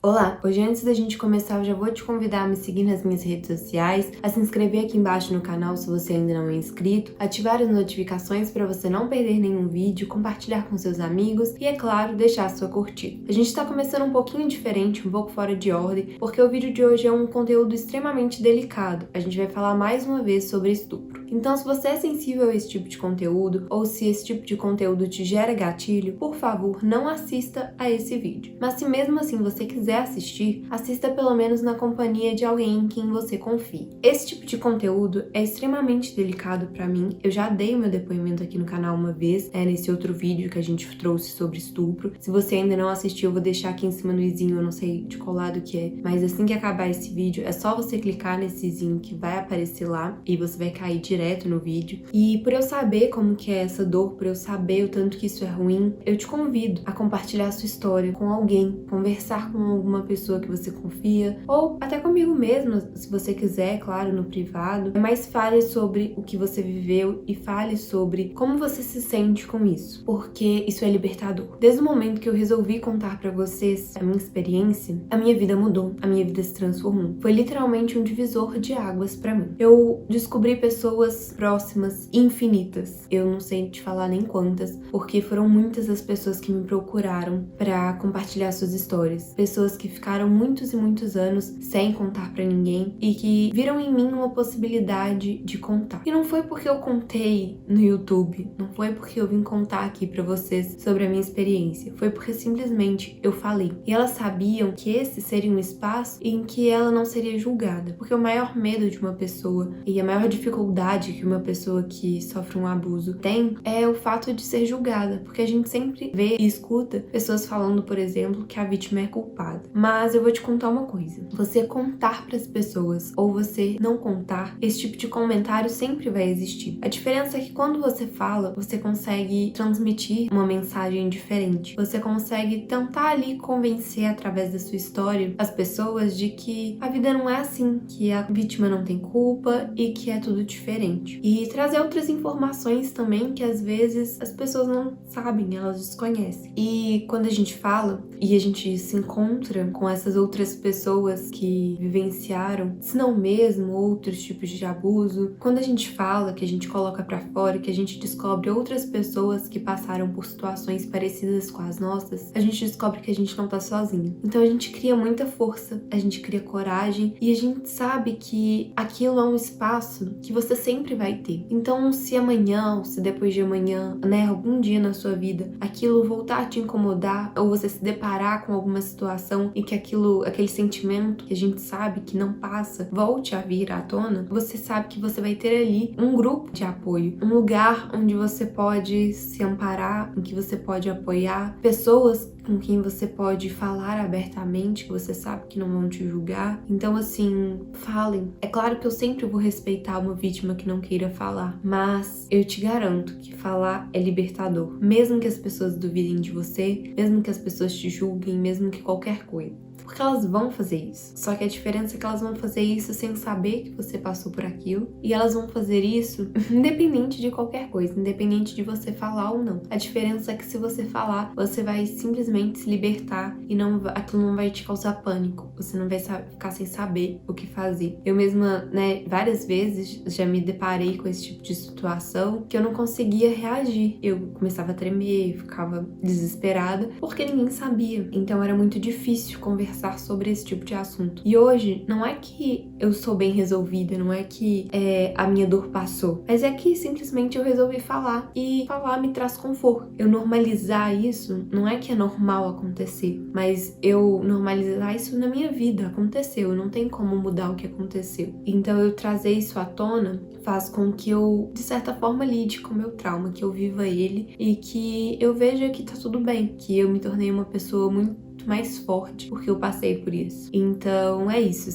Olá! Hoje, antes da gente começar, eu já vou te convidar a me seguir nas minhas redes sociais, a se inscrever aqui embaixo no canal se você ainda não é inscrito, ativar as notificações para você não perder nenhum vídeo, compartilhar com seus amigos e, é claro, deixar a sua curtida. A gente está começando um pouquinho diferente, um pouco fora de ordem, porque o vídeo de hoje é um conteúdo extremamente delicado. A gente vai falar mais uma vez sobre estupro. Então, se você é sensível a esse tipo de conteúdo, ou se esse tipo de conteúdo te gera gatilho, por favor, não assista a esse vídeo. Mas se mesmo assim você quiser assistir, assista pelo menos na companhia de alguém em quem você confie. Esse tipo de conteúdo é extremamente delicado pra mim. Eu já dei o meu depoimento aqui no canal uma vez, nesse outro vídeo que a gente trouxe sobre estupro. Se você ainda não assistiu, eu vou deixar aqui em cima no izinho, eu não sei de qual lado que é, mas assim que acabar esse vídeo, é só você clicar nesse izinho que vai aparecer lá e você vai cair direto no vídeo. E por eu saber como que é essa dor, por eu saber o tanto que isso é ruim, eu te convido a compartilhar a sua história com alguém, conversar com alguma pessoa que você confia, ou até comigo mesma, se você quiser, claro, no privado. Mas fale sobre o que você viveu e fale sobre como você se sente com isso, porque isso é libertador. Desde o momento que eu resolvi contar pra vocês a minha experiência, a minha vida mudou, a minha vida se transformou. Foi literalmente um divisor de águas pra mim. Eu descobri pessoas próximas, infinitas. Eu não sei te falar nem quantas, porque foram muitas as pessoas que me procuraram pra compartilhar suas histórias. Pessoas que ficaram muitos e muitos anos sem contar pra ninguém e que viram em mim uma possibilidade de contar. E não foi porque eu contei no YouTube, não foi porque eu vim contar aqui pra vocês sobre a minha experiência, foi porque simplesmente eu falei. E elas sabiam que esse seria um espaço em que ela não seria julgada, porque o maior medo de uma pessoa e a maior dificuldade que uma pessoa que sofre um abuso tem é o fato de ser julgada, porque a gente sempre vê e escuta pessoas falando, por exemplo, que a vítima é culpada. Mas eu vou te contar uma coisa: você contar para as pessoas ou você não contar, esse tipo de comentário sempre vai existir. A diferença é que quando você fala, você consegue transmitir uma mensagem diferente. Você consegue tentar ali convencer através da sua história as pessoas de que a vida não é assim, que a vítima não tem culpa e que é tudo diferente. E trazer outras informações também que às vezes as pessoas não sabem, elas desconhecem. E quando a gente fala e a gente se encontra com essas outras pessoas que vivenciaram, se não mesmo outros tipos de abuso, quando a gente fala, que a gente coloca pra fora, que a gente descobre outras pessoas que passaram por situações parecidas com as nossas, a gente descobre que a gente não tá sozinho. Então a gente cria muita força, a gente cria coragem e a gente sabe que aquilo é um espaço que você sempre vai ter. Então, se amanhã ou se depois de amanhã, algum dia na sua vida, aquilo voltar a te incomodar ou você se deparar com alguma situação e que aquele sentimento que a gente sabe que não passa, volte a vir à tona, você sabe que você vai ter ali um grupo de apoio, um lugar onde você pode se amparar, em que você pode apoiar, pessoas com quem você pode falar abertamente, que você sabe que não vão te julgar. Então, assim, falem. É claro que eu sempre vou respeitar uma vítima que não queira falar, mas eu te garanto que falar é libertador. Mesmo que as pessoas duvidem de você, mesmo que as pessoas te julguem, mesmo que qualquer coisa. Porque elas vão fazer isso. Só que a diferença é que elas vão fazer isso sem saber que você passou por aquilo. E elas vão fazer isso independente de qualquer coisa, independente de você falar ou não. A diferença é que se você falar, você vai simplesmente se libertar e aquilo não vai te causar pânico. Você não vai ficar sem saber o que fazer. Eu mesma, várias vezes já me deparei com esse tipo de situação que eu não conseguia reagir. Eu começava a tremer, ficava desesperada, porque ninguém sabia. Então era muito difícil conversar sobre esse tipo de assunto. E hoje, não é que eu sou bem resolvida, não é que a minha dor passou, mas é que simplesmente eu resolvi falar, e falar me traz conforto. Eu normalizar isso, não é que é normal acontecer, mas eu normalizar isso na minha vida, aconteceu, não tem como mudar o que aconteceu. Então eu trazer isso à tona faz com que eu, de certa forma, lide com o meu trauma, que eu viva ele e que eu veja que tá tudo bem, que eu me tornei uma pessoa muito mais forte porque eu passei por isso. Então é isso,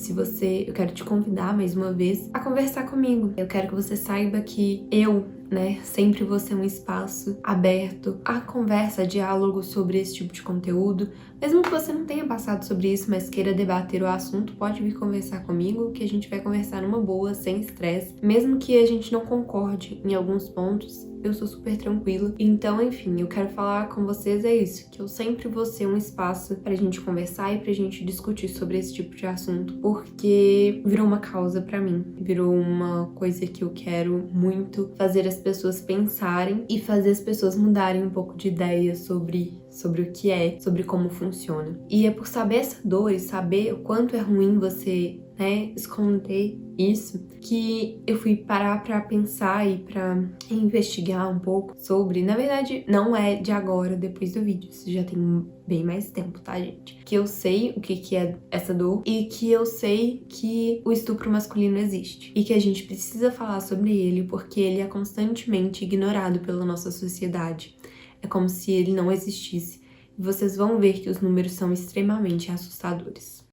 eu quero te convidar mais uma vez a conversar comigo. Eu quero que você saiba que eu sempre vou ser um espaço aberto a conversa, a diálogo sobre esse tipo de conteúdo, Mesmo que você não tenha passado sobre isso, mas queira debater o assunto, pode vir conversar comigo, que a gente vai conversar numa boa, sem estresse. Mesmo que a gente não concorde em alguns pontos, eu sou super tranquila. Então, enfim, eu quero falar com vocês é isso, que eu sempre vou ser um espaço pra gente conversar e pra gente discutir sobre esse tipo de assunto, porque virou uma causa pra mim, virou uma coisa que eu quero muito fazer as pessoas pensarem e fazer as pessoas mudarem um pouco de ideia sobre o que é, sobre como funciona. E é por saber essa dor e saber o quanto é ruim você, esconder isso, que eu fui parar pra pensar e pra investigar um pouco sobre. Na verdade, não é de agora, depois do vídeo, isso já tem bem mais tempo, tá, gente? Que eu sei o que é essa dor e que eu sei que o estupro masculino existe e que a gente precisa falar sobre ele porque ele é constantemente ignorado pela nossa sociedade. É como se ele não existisse. E vocês vão ver que os números são extremamente assustadores.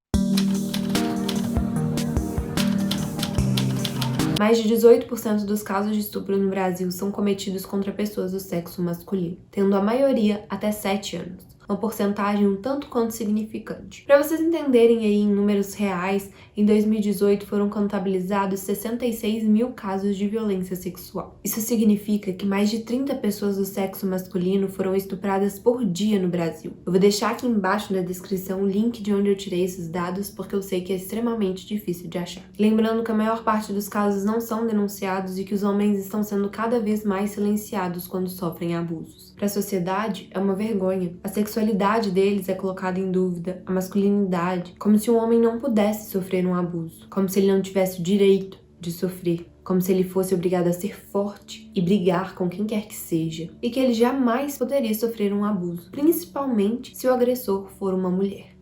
Mais de 18% dos casos de estupro no Brasil são cometidos contra pessoas do sexo masculino, tendo a maioria até 7 anos. Uma porcentagem um tanto quanto significante. Para vocês entenderem aí em números reais, em 2018 foram contabilizados 66 mil casos de violência sexual. Isso significa que mais de 30 pessoas do sexo masculino foram estupradas por dia no Brasil. Eu vou deixar aqui embaixo na descrição o link de onde eu tirei esses dados, porque eu sei que é extremamente difícil de achar. Lembrando que a maior parte dos casos não são denunciados e que os homens estão sendo cada vez mais silenciados quando sofrem abusos. Para a sociedade, é uma vergonha. A sexualidade deles é colocada em dúvida, a masculinidade, como se um homem não pudesse sofrer um abuso, como se ele não tivesse o direito de sofrer, como se ele fosse obrigado a ser forte e brigar com quem quer que seja, e que ele jamais poderia sofrer um abuso, principalmente se o agressor for uma mulher.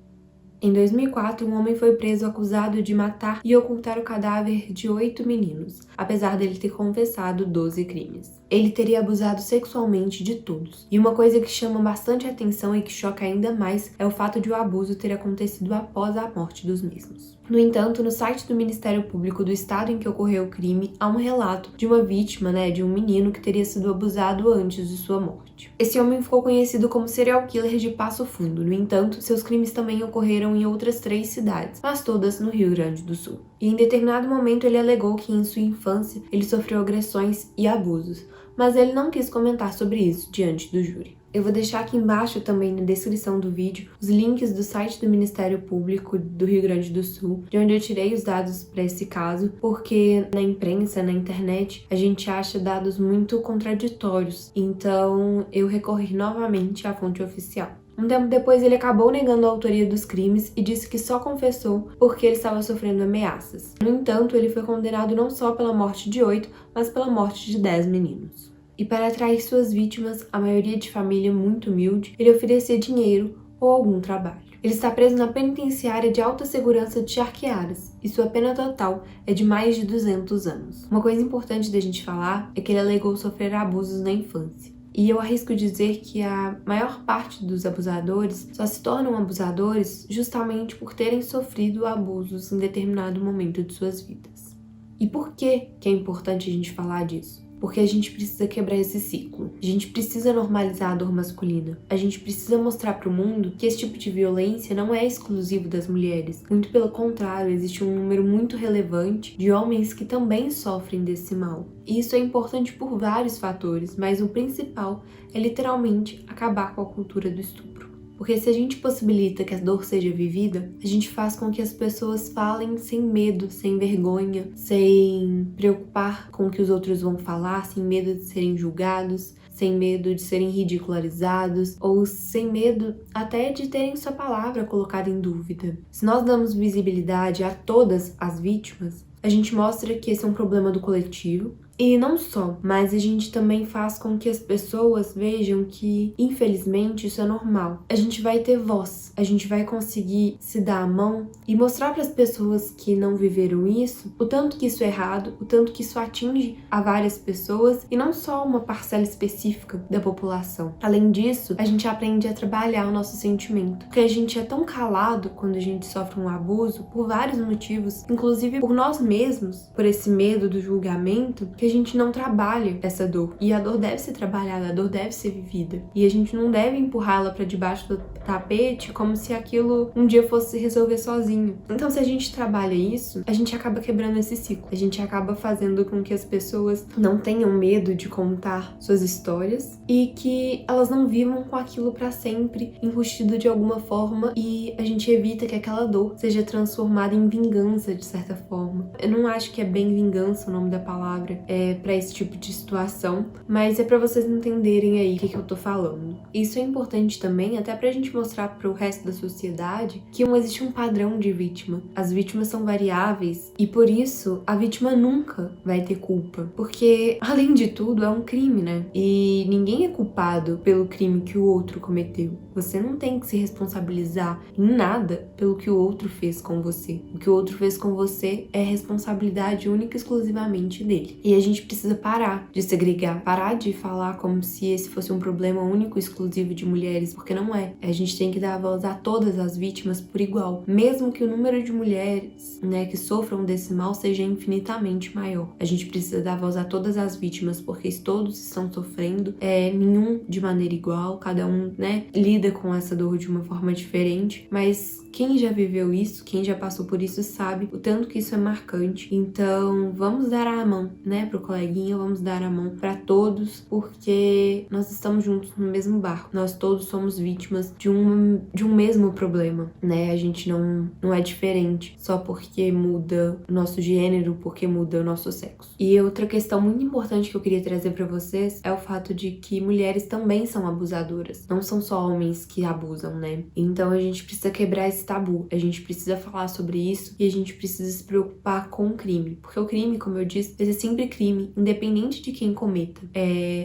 Em 2004, um homem foi preso acusado de matar e ocultar o cadáver de 8 meninos, apesar dele ter confessado 12 crimes. Ele teria abusado sexualmente de todos. E uma coisa que chama bastante atenção e que choca ainda mais é o fato de o abuso ter acontecido após a morte dos mesmos. No entanto, no site do Ministério Público do estado em que ocorreu o crime, há um relato de uma vítima, de um menino que teria sido abusado antes de sua morte. Esse homem ficou conhecido como serial killer de Passo Fundo. No entanto, seus crimes também ocorreram em outras 3 cidades, mas todas no Rio Grande do Sul. E em determinado momento ele alegou que em sua infância ele sofreu agressões e abusos, mas ele não quis comentar sobre isso diante do júri. Eu vou deixar aqui embaixo também na descrição do vídeo os links do site do Ministério Público do Rio Grande do Sul, de onde eu tirei os dados para esse caso, porque na imprensa, na internet, a gente acha dados muito contraditórios, então eu recorri novamente à fonte oficial. Um tempo depois, ele acabou negando a autoria dos crimes e disse que só confessou porque ele estava sofrendo ameaças. No entanto, ele foi condenado não só pela morte de 8, mas pela morte de 10 meninos. E para atrair suas vítimas, a maioria de família muito humilde, ele oferecia dinheiro ou algum trabalho. Ele está preso na penitenciária de alta segurança de Charqueadas e sua pena total é de mais de 200 anos. Uma coisa importante da gente falar é que ele alegou sofrer abusos na infância. E eu arrisco dizer que a maior parte dos abusadores só se tornam abusadores justamente por terem sofrido abusos em determinado momento de suas vidas. E por que é importante a gente falar disso? Porque a gente precisa quebrar esse ciclo. A gente precisa normalizar a dor masculina. A gente precisa mostrar para o mundo que esse tipo de violência não é exclusivo das mulheres. Muito pelo contrário, existe um número muito relevante de homens que também sofrem desse mal. E isso é importante por vários fatores, mas o principal é literalmente acabar com a cultura do estupro. Porque se a gente possibilita que a dor seja vivida, a gente faz com que as pessoas falem sem medo, sem vergonha, sem preocupar com o que os outros vão falar, sem medo de serem julgados, sem medo de serem ridicularizados ou sem medo até de terem sua palavra colocada em dúvida. Se nós damos visibilidade a todas as vítimas, a gente mostra que esse é um problema do coletivo. E não só, mas a gente também faz com que as pessoas vejam que, infelizmente, isso é normal. A gente vai ter voz, a gente vai conseguir se dar a mão e mostrar para as pessoas que não viveram isso o tanto que isso é errado, o tanto que isso atinge a várias pessoas e não só uma parcela específica da população. Além disso, a gente aprende a trabalhar o nosso sentimento, porque a gente é tão calado quando a gente sofre um abuso por vários motivos, inclusive por nós mesmos, por esse medo do julgamento, que que a gente não trabalha essa dor. E a dor deve ser trabalhada, a dor deve ser vivida. E a gente não deve empurrá-la pra debaixo do tapete como se aquilo um dia fosse se resolver sozinho. Então, se a gente trabalha isso, a gente acaba quebrando esse ciclo. A gente acaba fazendo com que as pessoas não tenham medo de contar suas histórias e que elas não vivam com aquilo pra sempre, enrustido de alguma forma, e a gente evita que aquela dor seja transformada em vingança, de certa forma. Eu não acho que é bem vingança o nome da palavra pra esse tipo de situação, mas é pra vocês entenderem aí o que eu tô falando. Isso é importante também, até pra gente mostrar pro resto da sociedade que não existe um padrão de vítima. As vítimas são variáveis e por isso a vítima nunca vai ter culpa, porque além de tudo é um crime, né? E ninguém é culpado pelo crime que o outro cometeu. Você não tem que se responsabilizar em nada pelo que o outro fez com você. O que o outro fez com você é responsabilidade única e exclusivamente dele. E a gente precisa parar de segregar, parar de falar como se esse fosse um problema único e exclusivo de mulheres, porque não é. A gente tem que dar a voz a todas as vítimas por igual, mesmo que o número de mulheres, né, que sofram desse mal seja infinitamente maior. A gente precisa dar voz a todas as vítimas, porque todos estão sofrendo, nenhum de maneira igual, cada um, né, lida com essa dor de uma forma diferente, mas quem já viveu isso, quem já passou por isso sabe o tanto que isso é marcante. Então, vamos dar a mão, né, pro coleguinha, vamos dar a mão pra todos, porque nós estamos juntos no mesmo barco. Nós todos somos vítimas de um mesmo problema, né? A gente não é diferente só porque muda o nosso gênero, porque muda o nosso sexo. E outra questão muito importante que eu queria trazer pra vocês é o fato de que mulheres também são abusadoras. Não são só homens que abusam, né? Então a gente precisa quebrar esse tabu. A gente precisa falar sobre isso e a gente precisa se preocupar com o crime. Porque o crime, como eu disse, vai ser sempre crime, independente de quem cometa.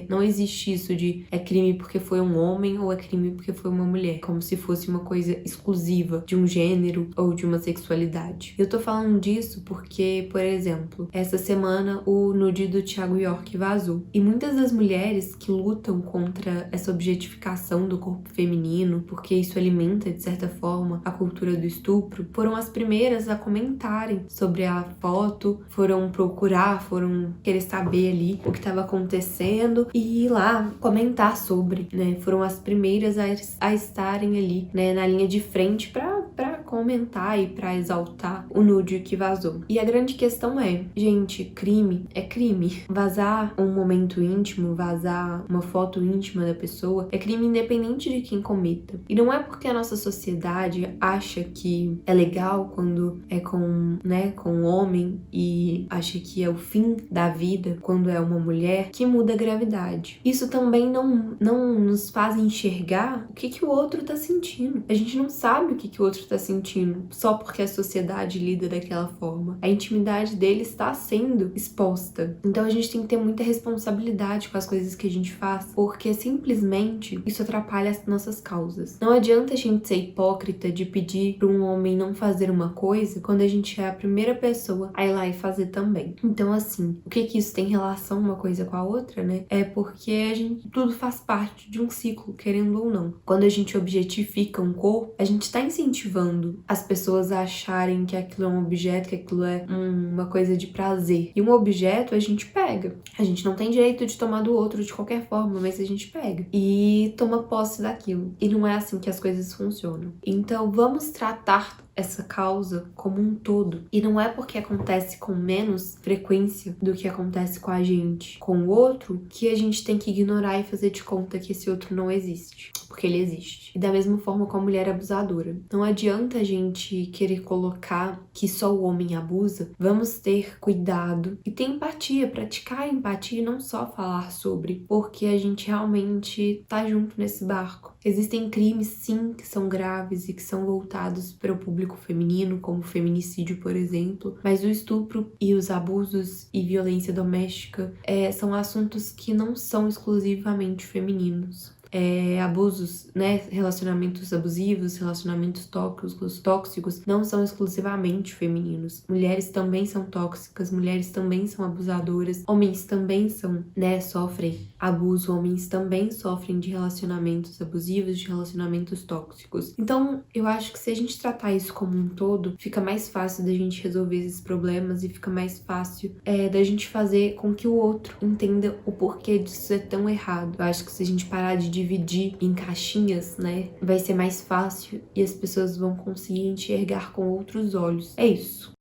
Não existe isso de é crime porque foi um homem ou é crime porque foi uma mulher, como se fosse uma coisa exclusiva de um gênero ou de uma sexualidade. Eu tô falando disso porque, por exemplo, essa semana o nude do Thiago York vazou. E muitas das mulheres que lutam contra essa objetificação do corpo feminino, porque isso alimenta, de certa forma, a cultura do estupro, foram as primeiras a comentarem sobre a foto, foram procurar, foram querer saber ali o que estava acontecendo e ir lá comentar sobre, né? Foram as primeiras a estarem ali, né, na linha de frente pra comentar e pra exaltar o nude que vazou. E a grande questão é, gente, crime é crime. Vazar um momento íntimo, vazar uma foto íntima da pessoa é crime independente de quem cometa. E não é porque a nossa sociedade acha que é legal quando é com um homem e acha que é o fim da vida quando é uma mulher que muda a gravidade. Isso também não nos faz enxergar o que o outro tá sentindo. A gente não sabe o que o outro tá sentindo só porque a sociedade lida daquela forma. A intimidade dele está sendo exposta. Então a gente tem que ter muita responsabilidade com as coisas que a gente faz, porque simplesmente isso atrapalha as nossas causas. Não adianta a gente ser hipócrita de pedir para um homem não fazer uma coisa quando a gente é a primeira pessoa a ir lá e fazer também. Então, assim, o que isso tem relação uma coisa com a outra, né? É porque tudo faz parte de um ciclo, querendo ou não. Quando a gente objetifica um corpo, a gente está incentivando as pessoas a acharem que aquilo é um objeto, que aquilo é uma coisa de prazer. E um objeto a gente pega. A gente não tem direito de tomar do outro de qualquer forma, mas a gente pega e toma posse daquilo. E não é assim que as coisas funcionam. Então, vamos tratar essa causa como um todo. E não é porque acontece com menos frequência do que acontece com a gente, com o outro, que a gente tem que ignorar e fazer de conta que esse outro não existe. Porque ele existe. E da mesma forma com a mulher abusadora. Não adianta a gente querer colocar que só o homem abusa. Vamos ter cuidado e ter empatia, praticar a empatia e não só falar sobre, porque a gente realmente tá junto nesse barco. Existem crimes, sim, que são graves e que são voltados para o público feminino, como o feminicídio, por exemplo, mas o estupro e os abusos e violência doméstica são assuntos que não são exclusivamente femininos. abusos, né, relacionamentos abusivos, relacionamentos tóxicos não são exclusivamente femininos. Mulheres também são tóxicas, mulheres também são abusadoras, homens também são, né, sofrem abuso, homens também sofrem de relacionamentos abusivos, de relacionamentos tóxicos. Então, eu acho que se a gente tratar isso como um todo, fica mais fácil da gente resolver esses problemas e fica mais fácil da gente fazer com que o outro entenda o porquê disso ser tão errado. Eu acho que se a gente parar de dividir em caixinhas, né, vai ser mais fácil e as pessoas vão conseguir enxergar com outros olhos. É isso.